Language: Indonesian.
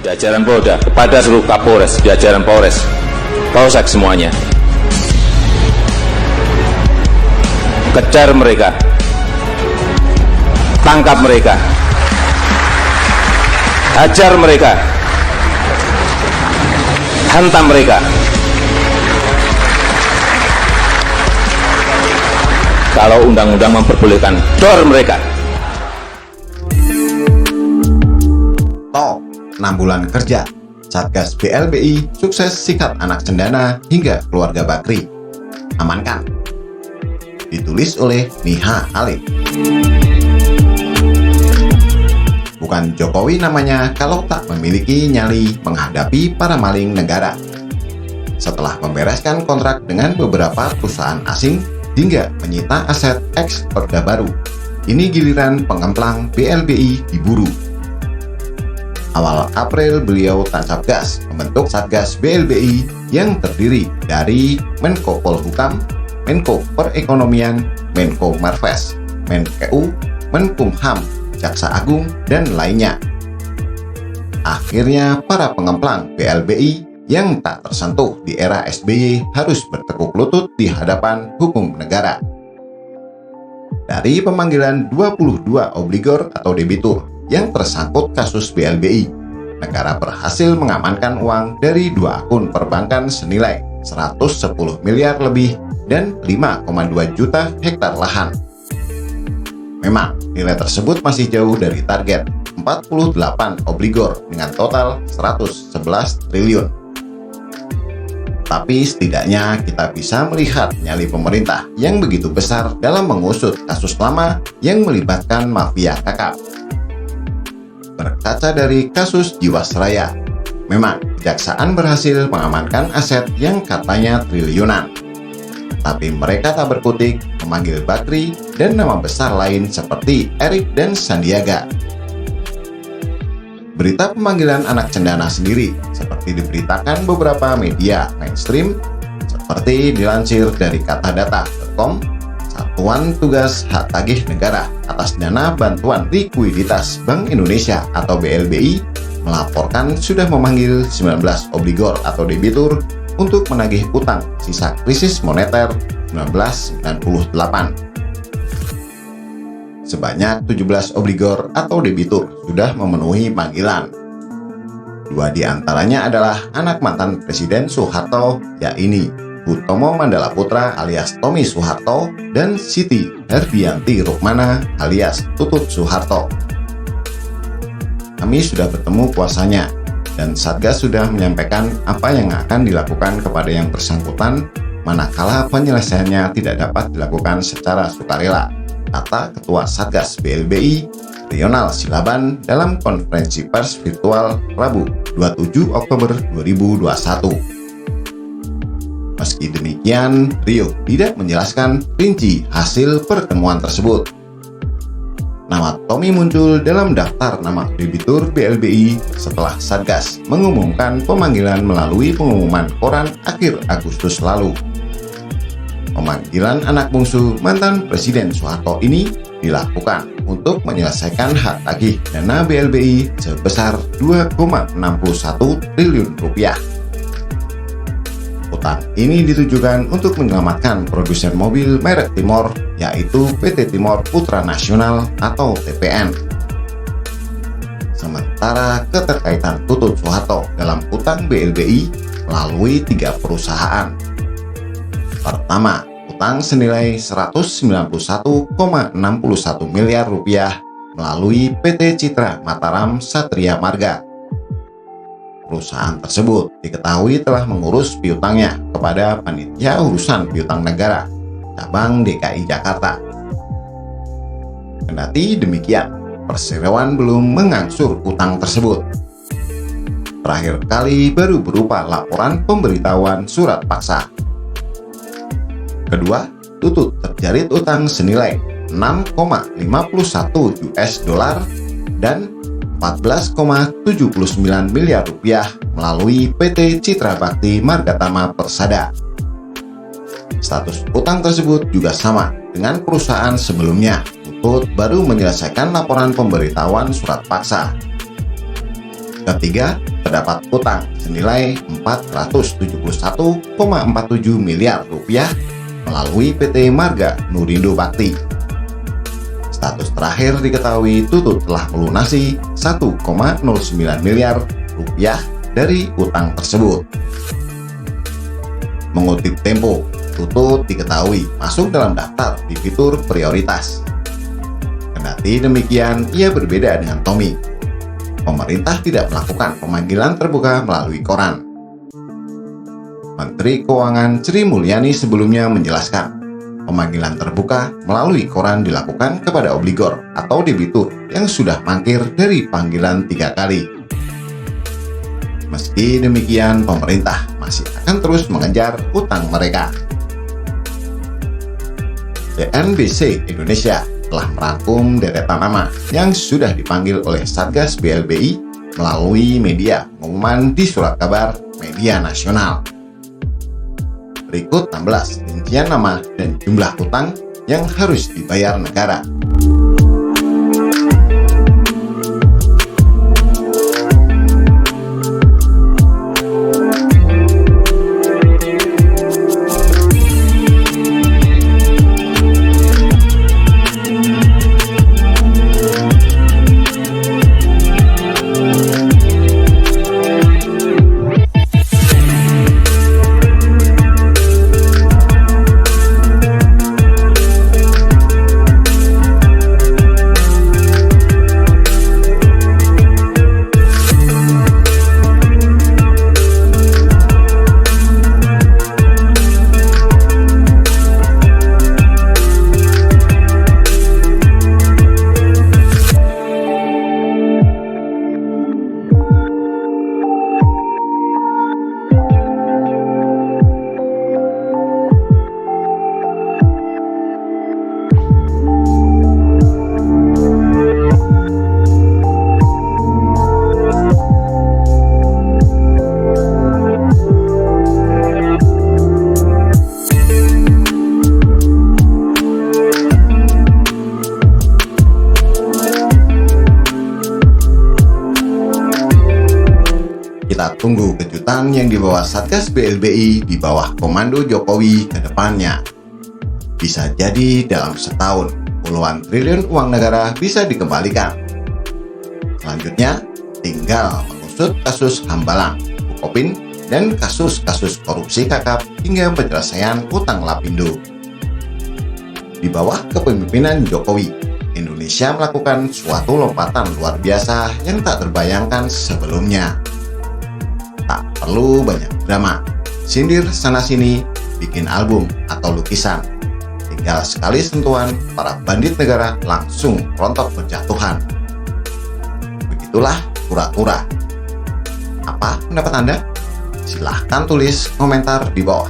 jajaran Polda, kepada seluruh Kapolres, jajaran Polres, Polsek semuanya. Kejar mereka, tangkap mereka, hajar mereka, hantam mereka. Kalau undang-undang memperbolehkan, dor mereka. Top 6 bulan kerja, Satgas BLBI sukses sikat anak cendana hingga keluarga Bakri. Amankan. Ditulis oleh Niha Alif. Bukan Jokowi namanya kalau tak memiliki nyali menghadapi para maling negara. Setelah membereskan kontrak dengan beberapa perusahaan asing hingga menyita aset ex Orde Baru, ini giliran pengemplang BLBI diburu. Awal April beliau tancap gas membentuk Satgas BLBI yang terdiri dari Menko Polhukam, Menko Perekonomian, Menko Marves, Menkeu, Menkumham, Jaksa Agung, dan lainnya. Akhirnya para pengemplang BLBI yang tak tersentuh di era SBY harus bertekuk lutut di hadapan hukum negara. Dari pemanggilan 22 obligor atau debitur yang tersangkut kasus BLBI, negara berhasil mengamankan uang dari 2 akun perbankan senilai 110 miliar lebih dan 5,2 juta hektar lahan. Memang nilai tersebut masih jauh dari target 48 obligor dengan total 111 triliun. Tapi setidaknya kita bisa melihat nyali pemerintah yang begitu besar dalam mengusut kasus lama yang melibatkan mafia kakap. Berkaca dari kasus Jiwasraya, memang kejaksaan berhasil mengamankan aset yang katanya triliunan. Tapi mereka tak berkutik memanggil Bakri dan nama besar lain seperti Erik dan Sandiaga. Berita pemanggilan anak cendana sendiri seperti diberitakan beberapa media mainstream seperti dilansir dari katadata.com, Satuan Tugas Hak Tagih Negara atas Dana Bantuan Likuiditas Bank Indonesia atau BLBI melaporkan sudah memanggil 19 obligor atau debitur untuk menagih utang sisa krisis moneter 1998. Sebanyak 17 obligor atau debitur sudah memenuhi panggilan. 2 di antaranya adalah anak mantan Presiden Soeharto, yakni Hutomo Mandala Putra alias Tommy Soeharto dan Siti Herbianti Rukmana alias Tutut Soeharto. Kami sudah bertemu kuasanya dan Satgas sudah menyampaikan apa yang akan dilakukan kepada yang bersangkutan manakala penyelesaiannya tidak dapat dilakukan secara sukarela, kata Ketua Satgas BLBI Rional Silaban dalam konferensi pers virtual Rabu 27 Oktober 2021. Meski demikian, Rio tidak menjelaskan rinci hasil pertemuan tersebut. Nama Tommy muncul dalam daftar nama debitur BLBI setelah Satgas mengumumkan pemanggilan melalui pengumuman koran akhir Agustus lalu. Pemanggilan anak bungsu mantan Presiden Soeharto ini dilakukan untuk menyelesaikan hak tagih dana BLBI sebesar 2,61 triliun rupiah. Utang ini ditujukan untuk menyelamatkan produsen mobil merek Timor, yaitu PT Timor Putra Nasional atau TPN. Sementara keterkaitan Tutut Soeharto dalam utang BLBI melalui 3 perusahaan. Pertama, utang senilai 191,61 miliar rupiah melalui PT Citra Mataram Satria Marga. Perusahaan tersebut diketahui telah mengurus piutangnya kepada Panitia Urusan Piutang Negara cabang DKI Jakarta. Kendati demikian, perseroan belum mengangsur utang tersebut. Terakhir kali baru berupa laporan pemberitahuan surat paksa. Kedua, Tutut terjarit utang senilai 6,51 US dollar dan 14,79 miliar rupiah melalui PT Citra Bakti Margatama Persada. Status utang tersebut juga sama dengan perusahaan sebelumnya. Tutut baru menyelesaikan laporan pemberitahuan surat paksa. Ketiga, terdapat utang senilai 471,47 miliar rupiah melalui PT Marga Nurindo Bakti. Status terakhir diketahui Tutut telah melunasi 1,09 miliar rupiah dari utang tersebut. Mengutip Tempo, Tutut diketahui masuk dalam daftar debitur prioritas. Kendati demikian, ia berbeda dengan Tommy. Pemerintah tidak melakukan pemanggilan terbuka melalui koran. Menteri Keuangan Sri Mulyani sebelumnya menjelaskan, pemanggilan terbuka melalui koran dilakukan kepada obligor atau debitur yang sudah mangkir dari panggilan 3 kali. Meski demikian, pemerintah masih akan terus mengejar utang mereka. CNBC Indonesia telah merangkum deretan nama yang sudah dipanggil oleh Satgas BLBI melalui media pengumuman di surat kabar media nasional. Berikut 16 rincian nama dan jumlah utang yang harus dibayar negara. Kita tunggu kejutan yang dibawa Satgas BLBI di bawah komando Jokowi ke depannya. Bisa jadi dalam setahun, puluhan triliun uang negara bisa dikembalikan. Selanjutnya, tinggal mengusut kasus Hambalang, Bukopin, dan kasus-kasus korupsi kakap hingga penyelesaian utang Lapindo. Di bawah kepemimpinan Jokowi, Indonesia melakukan suatu lompatan luar biasa yang tak terbayangkan sebelumnya. Tak perlu banyak drama, sindir sana-sini, bikin album atau lukisan. Tinggal sekali sentuhan, para bandit negara langsung rontok berjatuhan. Begitulah kura-kura. Apa pendapat Anda? Silahkan tulis komentar di bawah.